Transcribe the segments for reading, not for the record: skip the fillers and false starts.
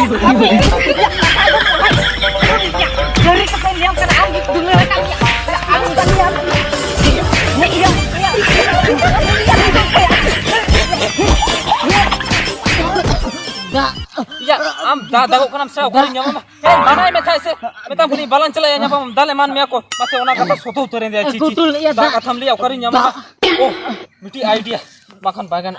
Dari kita liam kan angin dulu kan ya. Angin kan liam. Ya iya. Ya, dago kanam sa ukari nyama. Mana me thai se. Metam puni balan chala nyama dale man me ako. Mase ona kata soto utare dia cici. Da katham li ukari nyama. Oh, miti idea. Makan bagan.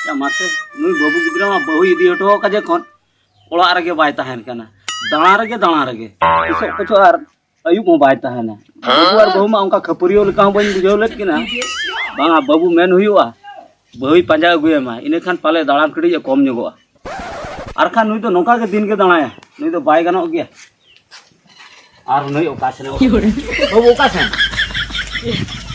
Ya mase nui babu gidra ma bahu idi hoto kaje kon ola rage bai tahen kana dana rage iso kucho ar ayub mo bai tahena babu ar bahu ma onka khapuriyo leka ban bujau let kina banga babu men huyuwa bahu panja aguye ma ine khan pale dalan kidi kom nyogoa ar khan nui to noka ge din ge danaya nui to bai ganok ge ar nui oka sene babu oka sen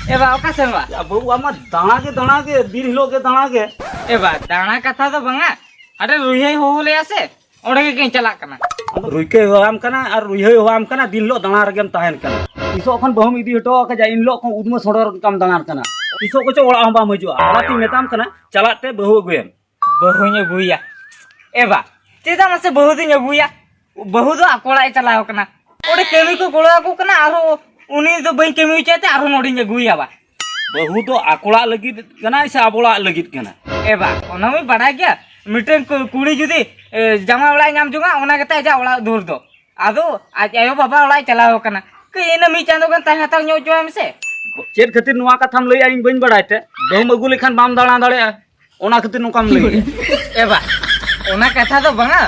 Eba oka sen ba? ya babu ama dana ge din hilo ge dana ge Eba dana katha do banga ade ruhei ho le ase onde ge kein chalak kana रुइके होम कना और रुइहे home कना दिन लो दाना रगेम ताहेन कना तिसो खन बहुम इदी हटो का जा इन लो को उदम सोडर कम दाना कना तिसो को ओड़ा हम बाम हजो आलाती मेताम कना चलाते बहु गुएम बहुnya guya eba tida mase bahu dinya guya bahu do akola chalao kana ode kemi ko golo aku kana aro uni do bain kemi chate aro nodinya guya ba बहु तो आकोड़ा लगित कना से आबोड़ा लगित कना eba ona mi bada gya mitten कुड़ी जुदी जमा वाला नाम जुगा ओना कता जा वाला दूर दो आदो आज आयो बाबा वाला चलाओ कना के एना मी चांदो गन ता हता न्यो जो हम से चेत खातिर नुवा कथाम लई आइन बइन बडायते बहुम अगु लेखान बाम दाना दाड़े ओना खातिर नुकाम लई एबा ओना कथा तो बंगा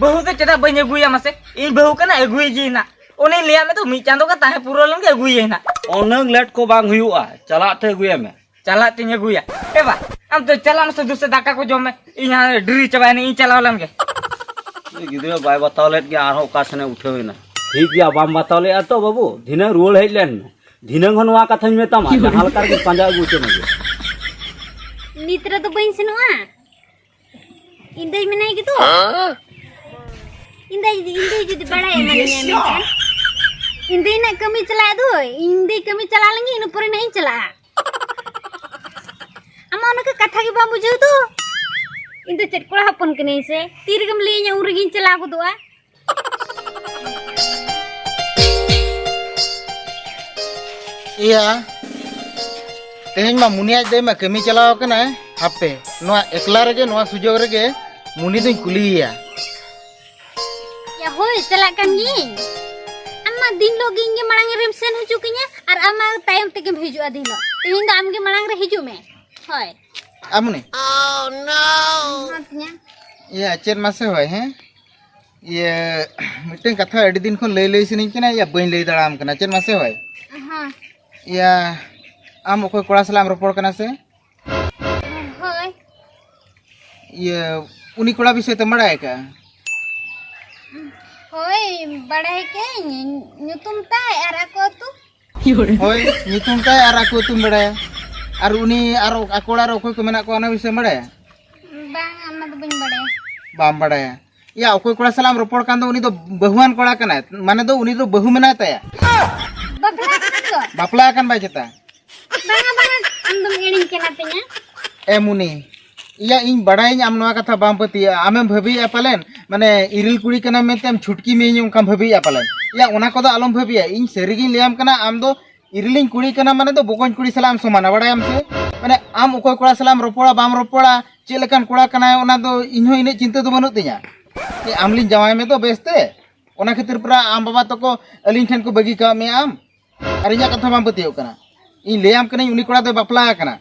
बहु तो चदा बइन अगुया मसे इन बहु कना अगुई जी ना ओने लिया में तो मी चांदो का ता पूरा लं के अगुई ना ओनंग लेट को बांग हुआ चलाते अगुया में चला तिन अगुया एबा हम तो चला मसे दूसरे दाका को जो में इहां ड्री चबाने इ चलाव लन के गिदरे बाय बतावले के आरो कासने उठेना ठीक या बाम बतावले तो बाबू धिने रुल हेलेन धिने घनवा कथा में तमा जहाल कर के पंजा गुचे में नित्रा तो बइन सनुआ इंदे में gitu इंदे जुदी बड़ा है मन में इंदे ना कमी चला दो इंदे कमी चला लेंगे इन ऊपर नहीं चला अमा उनका कथा के बाम बुझो तो इन तो चटकोड़ा हपन के नहीं से तीर गम ले nya urigin चला को दोआ iya teheng ma muni aj dei ma kami chalaw kana hape noa ekla rege noa sujog rege muni duñ kuliya ya hoy चला kan gi amma din lo gi nge marang rem sen hujukinya ar ama tayam tege hijua din lo teheng am ge marang re hiju me hoy amune oh no iya chen mase hoy he iya miten katha adi din khon lei sining kana ya bain lei daram kana chen mase hoy iya am okoy kora salam ropor kana se hoy iya uni kora bisay te maday ka hoy bada hai ke nyutum tay ar aku tu hoy nyutum tay ar aku tu badaya ar uni aro akola ro okoy ko mena ko ana bisay madaya bang amma tu bain badaya bam badaya ya okoy kora salam ropor kan do uni do bahuan kora kana mane do uni do bahu mena taya bakla tu bapla kan bai cheta bang am dum edin kenatenya muni iya इन बड़ाई आम नवा कथा balm पति आमे भाभी अपलेन माने इरिल कुड़ी कना मेतेम छुटकी मेनी उनका भाभी अपलेन या ओना कोदा आलम भाभी इन सेरिगी लियाम कना आम दो इरिलिन कुड़ी कना माने दो बोकोन कुड़ी सलाम समान बड़ायम से माने आम ओको कोड़ा सलाम रोपोड़ा बाम रोपोड़ा चे लेकान कोड़ा कना ओना दो इनहो इने चिंता दो बनु तिया ए आमलिन जवाय में तो बेस्ते ओना खातिर पुरा आम बाबा तको अलिन ठन को बगी का में आम अरिया कथा बाम पति कना इन लेयाम कना उनी कोड़ा दो बापला कना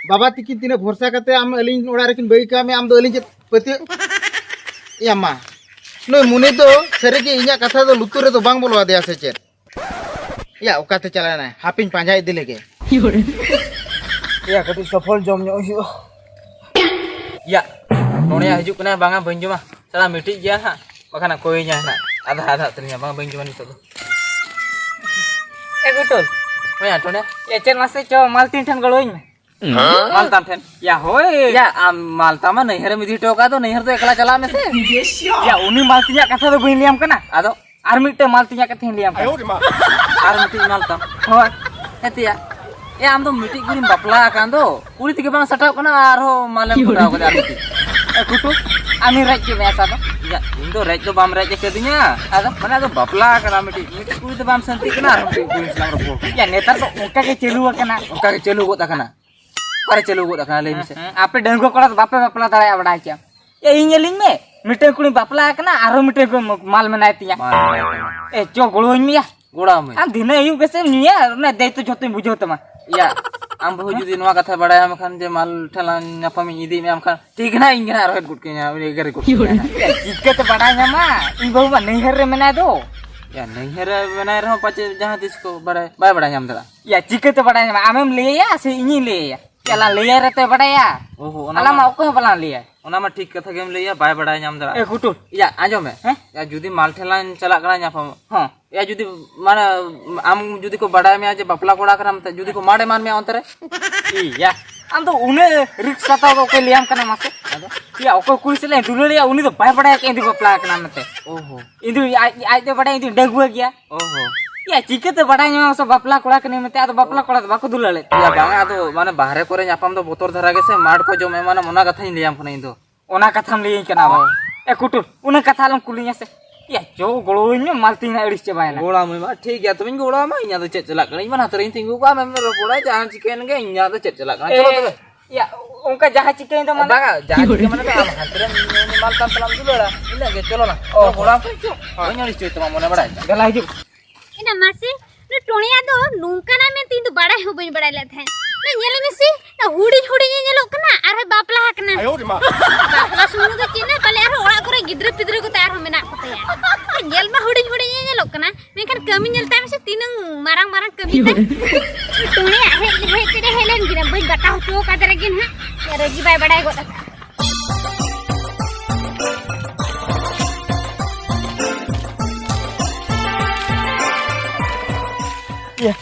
बाबा तिकिन तिने भरोसा करते आम अलिन ओड़ा रेकिन बई का में आम दो अलिन पति या मा नो मुने तो सरेगे इnya कथा दो लुतुरे तो बांग बोलवा दिया से चेत या ओकाते चलाना है हापिन पांजा इदि लेगे या कति सफल जम न्यो हियो या नोने हजू कना बांगा बंजुमा साला मिटी गया हा बखाना कोई nya ना आधा आधा तनिया बांगा बंजुमा नि तो ए गुटल ओया तोने ये चेन मासे चो मालतीन ठन गलोइन में मालताम ठन या होय या मालता मा नैहर मिदी टोका तो नैहर तो एकला चला में से या उनी मालतिया कथा तो बइन लियाम कना आदो आर मिटे मालतिया कथे लियाम आर मिटी मालताम होय हेतिया Ya am do mitik kuring bapla kan do. Kuri tiga bang satap kana arho malam kuda ko dar mitik. Kutu ani raj ke mesa do. Ya indo raj do bam raj ke dinya. Ada mana do bapla kana mitik. Mitik kuri do bam santi kana arho mitik kuring selang ropo. Ya netar do uka ke celu kana. Uka ke celu ko takana. Pare celu ko takana le mise. Ape denggo kola bape bapla dara abada aja. Ya inyeling me. Mitik kuring bapla kana arho mitik mal menai tinya. Jo goloin mi ya. Goda me. Am dina ayu kese niya na dei to joto bujho tama. Ya am bahu judi nwa katha badaya am khan je mal thalan nyapami idi me am khan ठीक ना इंगे ना रोहित गुटके nya uni gare गुटके चिके तो badaya ma ing bahu ma nehar re mena do ya nehar mena re pache jahan dis ko badaya bai badaya am dara ya चिके तो badaya ma amem le ya se ingi le ya kala le ya re to badaya oho ala ma okko bala le ya ona ma ठीक कथा game ले या bai badaya am dara e kutu ya anjom me ya judi mal thalan chalak kana nyapam ha या जुदी माने आम जुदी को बड़ा में आज बपला कोड़ा करम त जुदी को माडे मान में अंतरे या आम तो उन्हें रिक्शा तो के लियाम कना मासे या ओको कुइसले दुललिया उनी तो बाय बड़ा के इंदी बपला कना मते ओहो इंदी आज तो बड़ा इंदी डगुआ गया ओहो या चिके तो बड़ा न्या सो बपला कोड़ा कने मते आ तो बपला कोड़ा बाको दुलले या बांगा तो माने बाहरे करे न्यापाम तो बोतर धरा गेसे माड को जो मे माने मोना कथा लियाम कना इंदो ओना कथाम लिय कना बा ए कुटु उना कथा लम कुलिया से या जो गोड़ो में मालती ना एडिस चबायना गोड़ा में मा ठीक है तुम गोड़ा में इन्या तो चेक चला कना इमान हतरिन तिंगु का में रोपोड़ा जहां चिकन के इन्या तो चेक चला कना चलो तबे या उनका जहां चिकन तो माने जहां चिकन माने तो हम हतरिन माल तम तलम दुलोड़ा इना के चलो ना ओ गोड़ा पे चो ओन्योलिस चो तमा मोने बड़ा गला हिजु ina masi no tonia do nungka na men tin do bada ho bain bada le the na nyele mesi na hudi nyelok kana ar bapla hakna ayo ma bapla sunu do kine pale ar ora kore gidre pidre ko tayar ho mena ko ya nyel ma hudi nyelok kana mekan kami nyel time se tinang marang kami ta tonia he tede helen gira bain gata ho to kadare gin ha ya rogi bai bada go ta ya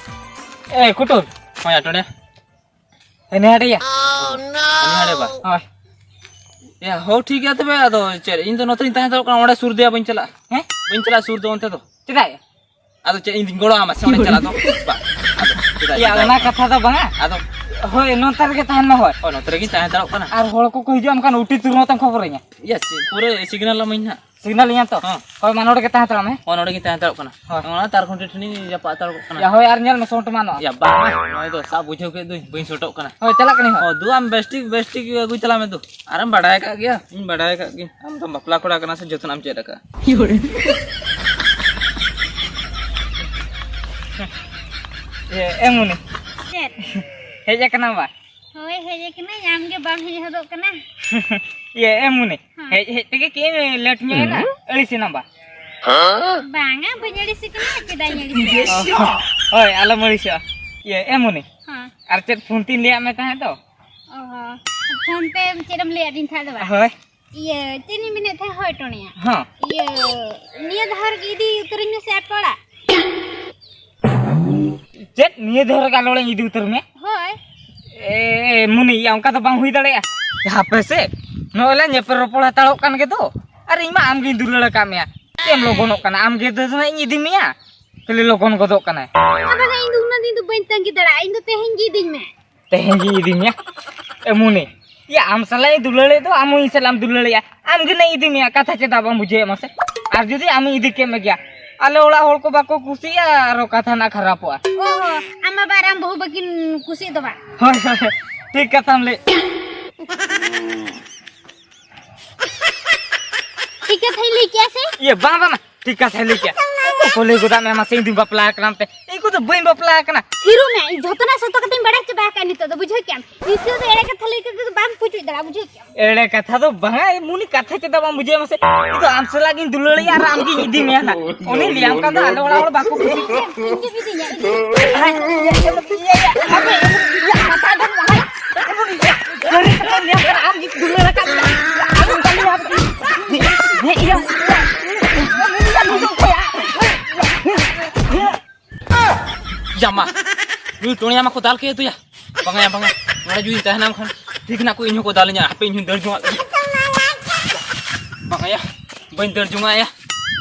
eh kutur mau ya tone ini ada ya oh no ini ada ba oh ya ho ठीक है तबे अदो चल इन तो नतरी ताहे तो ओडे सुर दे बन चला हैं बन चला सुर दो अंते तो चला अदो चे इन गोड़ो आमा से चला तो बा या ना कथा तो बंगा अदो होय नतर के ताहन में होय ओ नतर के ताहे दारो कना आर होल को कहि जो हम कान उठी तुरनो तम खबर nya यस पूरे सिग्नल मइना सिग्नल nya तो होय मानोड के ताहे तरा में ओनोड के ताहे दारो कना ओना तार खुंटे ठनी या पातार कना या होय आर nyal में सोट मानो या बा नय तो सा बुझो के दुई बइन सोटो कना होय चला कनी हो दु हम बेस्टिक गु चला में दु आराम बढ़ाए का गया इन बढ़ाए का गया हम तो बपला कोड़ा कना से जतन हम चेरा का ये एमुनी हेजा कना बा होय हेजे कना याम के बाम हेजे हदो कना ये एमुनी हे तके के लेट nya ना अली से नंबा banga banyari sikna kedanya ओए आला मरिसा ये एमुनी हां आर चेत फोन तीन लिया में ताहे तो ओहो फोन पे चेदम ले दिन था दबा होय ये 3 मिनट था होय टोनिया हां ये निय धार गिदी उतरिन में से पड़ा चेत निय धर का लोड़े इदी उतर में होय ए मुनी या उनका तो बांग हुई दड़े यहां पे से नोला नेपर रोपड़ा ताड़ो कान के तो अरे इमा आम गी दुलड़ का में केम लोगोन कना आम गे दस ना इदी मिया कले लोगोन गदो कना अब इन दुना दिन तो बन तंगी दड़ा इन तो तेहन गी दिन में तेहन गी इदी मिया ए मुनी या आम सलाई दुलड़े तो आम इ सलाम दुलड़े या आम गे नहीं इदी मिया कथा चेदा बा मुझे मसे आर जुदी आम इदी के में गया आले ओला होल को बाको कुसिया आरो कथा ना खराब हुआ ओहो आमा बाराम बहु बकिन खुशी दबा ठीक कथा हम ले ठीक है थैली कैसे ये बाबा ना ठीक है थैली क्या कोले गोदा में मसे दिन बपला करम ते इको तो बइन बपला करना हिरो में जतना सतो कतिन बड़ा चबा कानी तो बुझे क्या इसे तो एड़े के थैली के बाम पुचु दड़ा बुझे क्या एड़े कथा तो बंगा मुनी कथा चेदा बा मुझे मसे तो आमसे लागिन दुलड़ी यार आम की इदी में ना ओने लियाम का तो आले ओला ओला बाको इनके भी दिया Jama, lu tonya mak ko dal ke tu ya, bangaya bangaya, mana jadi tahanam kan, ठीक ना को इन्हों को डालnya, apa इन्हों दर्जुआ, bangaya, bain दर्जुआ ya,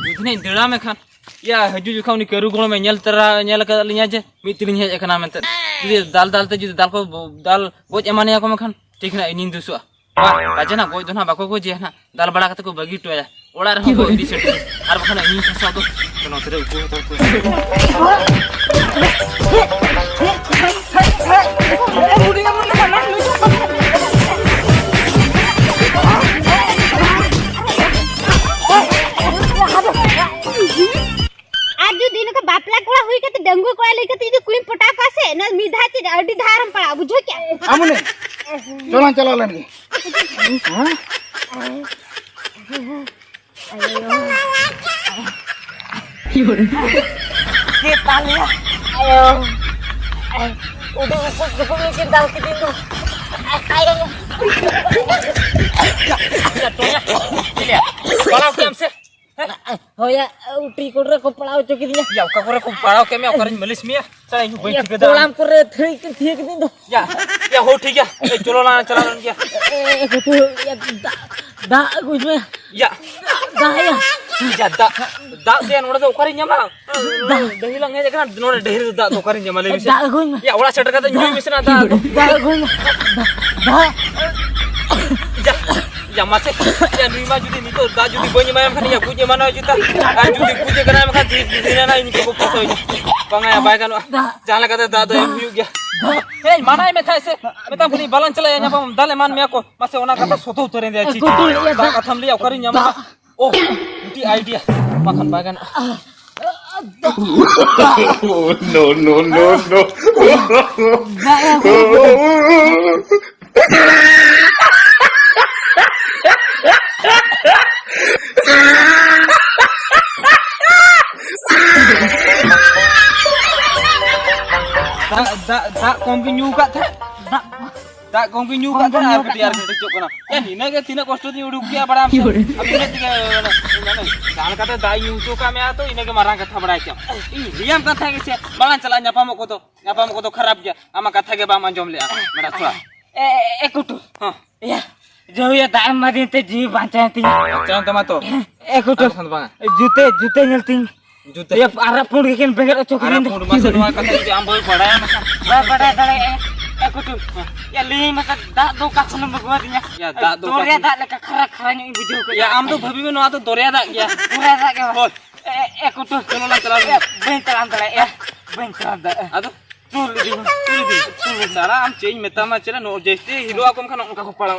jadi ini dera में kan, ya haju juga kau ni keru kalau menyel tera nyel ke linya je, mitrinya je kan aman ter. जुदी दाल te जुदी दाल को दाल गoj emania ko makan ठीक ना inin dusua ba baje na goj do na bako goj na दाल बड़ा kate ko bagi toya ola re ko idi set ar bakan inin fasa do kono tere uko to ko आज जो दिन का बापला कोड़ा हुई के डंगू कोड़ा लेके तीजे कुली पटा पासे न मिधाती अड्डी धारम पड़ा बुझो क्या आमुने चलो लेंगे के तालिया ayo udah ukur bikin dal ke pintu ayo ya kalau kiam se oh ya uti kurre ko palaw chokidinya ya ka kurre ko palaw ke me okarin malis mia sa inu bai ठीक है Kolam kurre ठीक ठीक दिन दो ya हो ठीक है चलो ना चला लन गया कुछ या दा कुछ में ya दा ya दा dia नोडे okarin nyama दही लंगे जकना नोडे ढेर दा okarin nyama ले दा ya ओला सेटर का न्यू मिसना दा ya masih ya nerima judi nito da judi banyak mayam kan ya punya mana juta judi punya kena makan di sini na ini kok foto ini pangai ya baik kan jangan kata da yang view ya hey mana ini meta se meta puni balan cela ya nyapa dale man me aku masih ona kata soto uterin dia cici da katam liya ukarin nyama oh ini idea makan baik kan no tak kombin juga tak kombin juga kan aku biar ngecuk kana ya dina ke tina kosto ni uduk ya bada abi ne tiga jangan kata dai nyusu kami atau ini ke marang kata bada kya ini diam kata ke se balan chala nyapa mo ko to kharab gya ama kata ke ba manjom le mera thua ekutu ha ya jauh ya tak mati te ji bancang ti jangan tama to ekutu jute nyelting जूते ये आरा पुंड के किन बेगर चोकरी ने मसा दुआ कथा जे आंबो बड़ा दले एको तु या ली मसा दा दो का खन बगवा दिया या दा दो दोरिया दा लेका खरा खरा नी बुझो को या आम तो भभी में नवा तो दोरिया दा गया पूरा दा के बोल एको तु चलो ना चला बेन चलान दले या बेन चलान दा अदो तुल सारा आम चेंज मेता मा चला नो जैसे हिलो आकम खन उनका को पड़ा